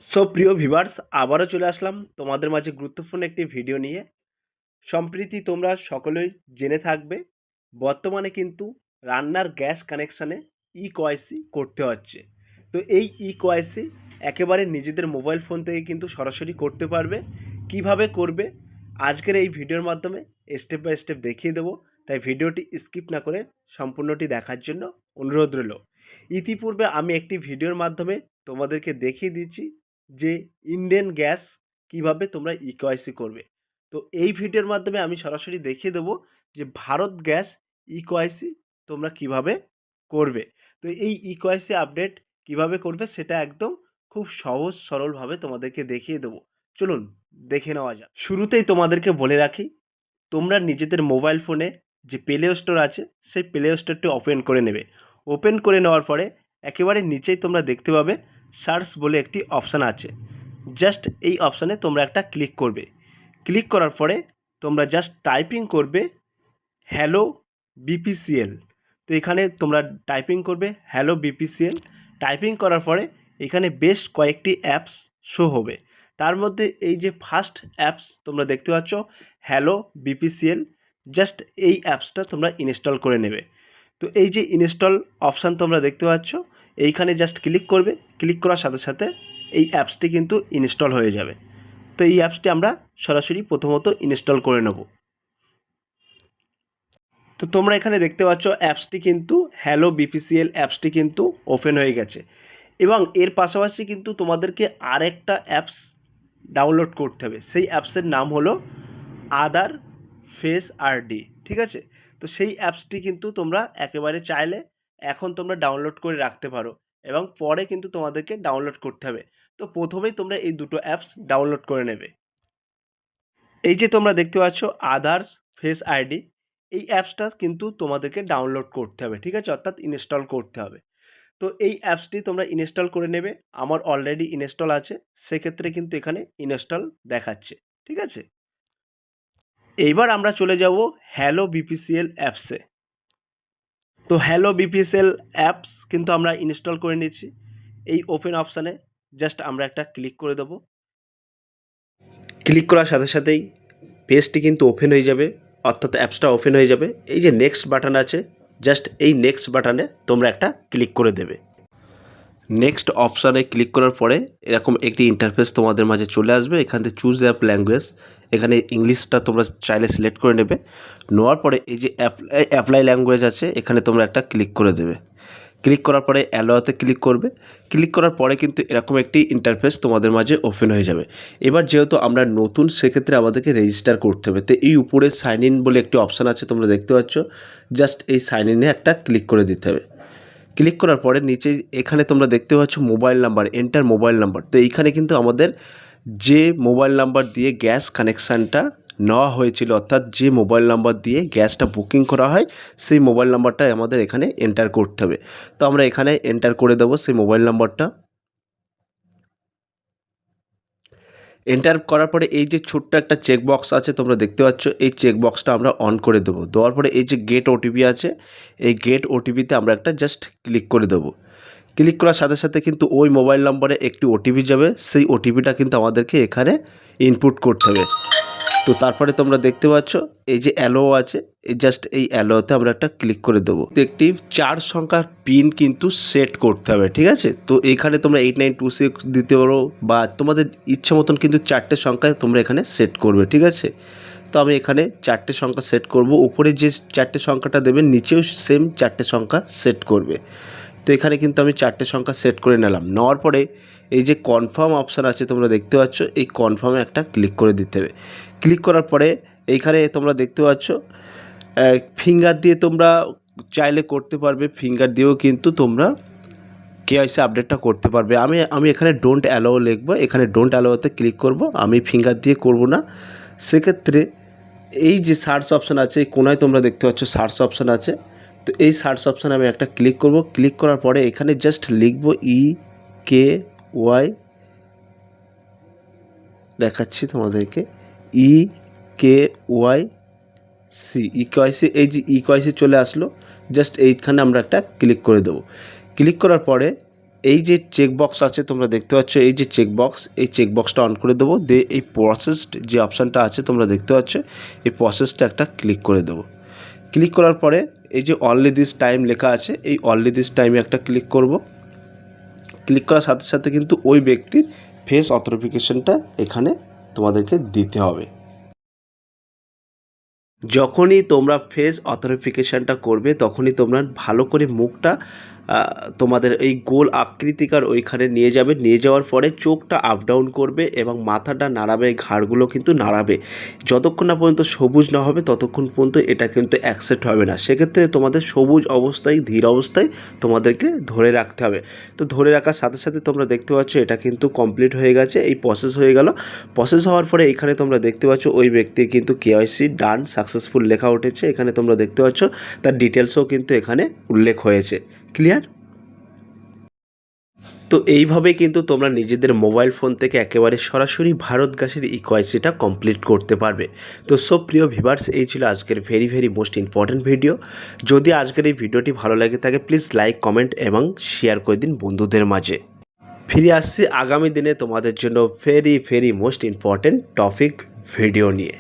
প্রিয় ভিউয়ার্স, আবারও চলে আসলাম তোমাদের মাঝে গুরুত্বপূর্ণ একটি ভিডিও নিয়ে। সম্প্রতি তোমরা সকলেই জেনে থাকবে, বর্তমানে কিন্তু রান্নার গ্যাস কানেকশানে ইকোয়াইসি করতে হচ্ছে। তো এই ইকোয়াইসি একেবারে নিজেদের মোবাইল ফোন থেকে কিন্তু সরাসরি করতে পারবে। কিভাবে করবে আজকের এই ভিডিওর মাধ্যমে স্টেপ বাই স্টেপ দেখিয়ে দেবো। তাই ভিডিওটি স্কিপ না করে সম্পূর্ণটি দেখার জন্য অনুরোধ রইল। ইতিপূর্বে আমি একটি ভিডিওর মাধ্যমে তোমাদেরকে দেখিয়ে দিচ্ছি যে ইন্ডেন গ্যাস কিভাবে তোমরা ইকোয়াইসি করবে। তো এই ভিডিওর মাধ্যমে আমি সরাসরি দেখিয়ে দেবো যে ভারত গ্যাস ইকোয়াইসি তোমরা কিভাবে করবে। তো এই ইকোয়াইসি আপডেট কিভাবে করবে সেটা একদম খুব সহজ সরলভাবে তোমাদেরকে দেখিয়ে দেবো। চলুন দেখে নেওয়া যাক। শুরুতেই তোমাদেরকে বলে রাখি, তোমরা নিজেদের মোবাইল ফোনে যে প্লে স্টোর আছে সেই প্লে স্টোরটি ওপেন করে নেবে। ওপেন করে নেওয়ার পরে একেবারে নিচেই তোমরা দেখতে পাবে সার্চ বলে একটি অপশান আছে। জাস্ট এই অপশানে তোমরা একটা ক্লিক করবে। ক্লিক করার পরে তোমরা জাস্ট টাইপিং করবে হ্যালো বিপিসিএল। তো এখানে তোমরা টাইপিং করবে হ্যালো বিপিসিএল। টাইপিং করার পরে এখানে বেশ কয়েকটি অ্যাপস শো হবে। তার মধ্যে এই যে ফার্স্ট অ্যাপস তোমরা দেখতে পাচ্ছ হ্যালো বিপিসিএল, জাস্ট এই অ্যাপসটা তোমরা ইনস্টল করে নেবে। তো এই যে ইনস্টল অপশান তোমরা দেখতে পাচ্ছ, এইখানে জাস্ট ক্লিক করবে। ক্লিক করার সাথে সাথে এই অ্যাপসটি কিন্তু ইনস্টল হয়ে যাবে। তো এই অ্যাপসটি আমরা সরাসরি প্রথমত ইনস্টল করে নেব। তো তোমরা এখানে দেখতে পাচ্ছ অ্যাপসটি কিন্তু হ্যালো বিপিসিএল অ্যাপসটি কিন্তু ওপেন হয়ে গেছে। এবং এর পাশাপাশি কিন্তু তোমাদেরকে আরেকটা অ্যাপস ডাউনলোড করতে হবে। সেই অ্যাপসের নাম হলো আধার ফেস আরডি, ঠিক আছে? তো সেই অ্যাপসটি কিন্তু তোমরা একেবারে চাইলে এখন তোমরা ডাউনলোড করে রাখতে পারো এবং পরে কিন্তু তোমাদেরকে ডাউনলোড করতে হবে। তো প্রথমেই তোমরা এই দুটো অ্যাপস ডাউনলোড করে নেবে। এই যে তোমরা দেখতে পাচ্ছ আধার ফেস আইডি, এই অ্যাপসটা কিন্তু তোমাদেরকে ডাউনলোড করতে হবে, ঠিক আছে? অর্থাৎ ইনস্টল করতে হবে। তো এই অ্যাপসটি তোমরা ইনস্টল করে নেবে। আমার অলরেডি ইনস্টল আছে, সেক্ষেত্রে কিন্তু এখানে ইনস্টল দেখাচ্ছে, ঠিক আছে? এইবার আমরা চলে যাব হ্যালো বিপিসিএল অ্যাপসে। তো হ্যালো বিপিসিএল অ্যাপস কিন্তু আমরা ইনস্টল করে নিচ্ছি। এই ওপেন অপশানে জাস্ট আমরা একটা ক্লিক করে দেবো। ক্লিক করার সাথে সাথেই পেজটি কিন্তু ওপেন হয়ে যাবে, অর্থাৎ অ্যাপসটা ওপেন হয়ে যাবে। এই যে নেক্সট বাটন আছে, জাস্ট এই নেক্সট বাটনে তোমরা একটা ক্লিক করে দেবে। নেক্সট অপশানে ক্লিক করার পরে এরকম একটি ইন্টারফেস তোমাদের মাঝে চলে আসবে। এখান থেকে চুজ অ্যাপ ল্যাঙ্গুয়েজ, এখানে ইংলিশটা তোমরা চাইলে সিলেক্ট করে নেবে। নেওয়ার পরে এই যে অ্যাপ্লাই ল্যাঙ্গুয়েজ আছে, এখানে তোমরা একটা ক্লিক করে দেবে। ক্লিক করার পরে অ্যালোতে ক্লিক করবে। ক্লিক করার পরে কিন্তু এরকম একটি ইন্টারফেস তোমাদের মাঝে ওপেন হয়ে যাবে। এবার যেহেতু আমরা নতুন, সেক্ষেত্রে আমাদেরকে রেজিস্টার করতে হবে। তো এই উপরে সাইন ইন বলে একটি অপশান আছে, তোমরা দেখতে পাচ্ছ। জাস্ট এই সাইন ইনে একটা ক্লিক করে দিতে হবে। ক্লিক করার পরে নিচে এখানে তোমরা দেখতে পাচ্ছ mobile number, enter mobile number. তো এইখানে কিন্তু আমাদের যে মোবাইল নাম্বার দিয়ে গ্যাস কানেকশানটা নেওয়া হয়েছিল, অর্থাৎ যে মোবাইল নাম্বার দিয়ে গ্যাসটা বুকিং করা হয়, সেই মোবাইল নাম্বারটা আমাদের এখানে এন্টার করতে হবে। তো আমরা এখানে এন্টার করে দেবো সেই মোবাইল নাম্বারটা। এন্টার করার পরে এই যে ছোট্ট একটা চেকবক্স আছে তোমরা দেখতে পাচ্ছ, এই চেকবক্সটা আমরা অন করে দেবো। দেওয়ার পরে এই যে গেট ওটিপি আছে, এই গেট ওটিপিতে আমরা একটা জাস্ট ক্লিক করে দেবো। ক্লিক করার সাথে সাথে কিন্তু ওই মোবাইল নম্বরে একটি ওটিপি যাবে, সেই ওটিপিটা কিন্তু আমাদেরকে এখানে ইনপুট করতে হবে। তো তারপরে তোমরা দেখতে পাচ্ছ এই যে অ্যালো আছে, এই জাস্ট এই অ্যালোতে আমরা একটা ক্লিক করে দেবো। একটি 4 সংখ্যার পিন কিন্তু সেট করতে হবে, ঠিক আছে? তো এইখানে তোমরা 8926 দিতে পারো, বা তোমাদের ইচ্ছা মতন কিন্তু 4টে সংখ্যায় তোমরা এখানে সেট করবে, ঠিক আছে? তো আমি এখানে 4টে সংখ্যা সেট করব। উপরে যে 4টে সংখ্যাটা দেবেন, নিচেও সেম 4টে সংখ্যা সেট করবে। তো এখানে কিন্তু আমি 4টে সংখ্যা সেট করে নিলাম। নেওয়ার পরে এই যে কনফার্ম অপশান আছে তোমরা দেখতে পাচ্ছ, এই কনফার্মে একটা ক্লিক করে দিতে হবে। ক্লিক করার পরে এইখানে তোমরা দেখতে পাচ্ছ ফিঙ্গার দিয়ে তোমরা চাইলে করতে পারবে। ফিঙ্গার দিয়েও কিন্তু তোমরা কেওয়াইসি আপডেটটা করতে পারবে। আমি এখানে ডোন্ট অ্যালাও লিখবো, এখানে ডোন্ট অ্যালাওতে ক্লিক করব। আমি ফিঙ্গার দিয়ে করব না। সেক্ষেত্রে এই যে সার্চ অপশান আছে, এই কোনায় তোমরা দেখতে পাচ্ছ সার্চ অপশান আছে। তো এই সার্চ অপশানে আমি একটা ক্লিক করব। ক্লিক করার পরে এখানে জাস্ট লিখব EKY, দেখাচ্ছি তোমাদেরকে, EKYC, ইকোয়াইসি। এই যে ইকোয়াইসি চলে আসলো, জাস্ট এইখানে আমরা একটা ক্লিক করে দেবো। ক্লিক করার পরে এই যে চেক বক্স আছে তোমরা দেখতে পাচ্ছ, এই যে চেক বক্স, এই চেক বক্সটা অন করে দেবো। দিয়ে এই প্রসেসড যে অপশানটা আছে তোমরা দেখতে পাচ্ছ, এই প্রসেসটা একটা ক্লিক করে দেবো। ক্লিক করার পরে এই যে অনলি দিস টাইম লেখা আছে, এই অনলি দিস টাইমে একটা ক্লিক করব। ক্লিক করার সাথে সাথে কিন্তু ওই ব্যক্তির ফেস অথেন্টিকেশনটা এখানে তোমাদেরকে দিতে হবে। যখনই তোমরা ফেস অথেন্টিকেশনটা করবে তখনই তোমরা ভালো করে মুখটা তোমাদের এই গোল আকৃতিকার ওইখানে নিয়ে যাবে। নিয়ে যাওয়ার পরে চোখটা আপ ডাউন করবে এবং মাথাটা নাড়াবে, ঘাড়গুলো কিন্তু নাড়াবে। যতক্ষণ না পর্যন্ত সবুজ না হবে ততক্ষণ পর্যন্ত এটা কিন্তু অ্যাকসেপ্ট হবে না। সেক্ষেত্রে তোমাদের সবুজ অবস্থায়, ধীর অবস্থায় তোমাদেরকে ধরে রাখতে হবে। তো ধরে রাখার সাথে সাথে তোমরা দেখতে পাচ্ছ এটা কিন্তু কমপ্লিট হয়ে গেছে, এই প্রসেস হয়ে গেল। প্রসেস হওয়ার পরে এখানে তোমরা দেখতে পাচ্ছ ওই ব্যক্তির কিন্তু কেওয়াইসি ডান সাকসেসফুল লেখা উঠেছে। এখানে তোমরা দেখতে পাচ্ছ তার ডিটেলসও কিন্তু এখানে উল্লেখ হয়েছে। ক্লিয়ার? তো এইভাবেই কিন্তু তোমরা নিজেদের মোবাইল ফোন থেকে একেবারে সরাসরি ভারত গ্যাসের ইকোয়াইসিটা কমপ্লিট করতে পারবে। তো সব প্রিয় ভিউয়ার্স, এই ছিল আজকের ভেরি মোস্ট ইম্পর্ট্যান্ট ভিডিও। যদি আজকের এই ভিডিওটি ভালো লাগে থাকে প্লিজ লাইক, কমেন্ট এবং শেয়ার করে দিন বন্ধুদের মাঝে। ফিরে আসছি আগামী দিনে তোমাদের জন্য very most important topic video নিয়ে।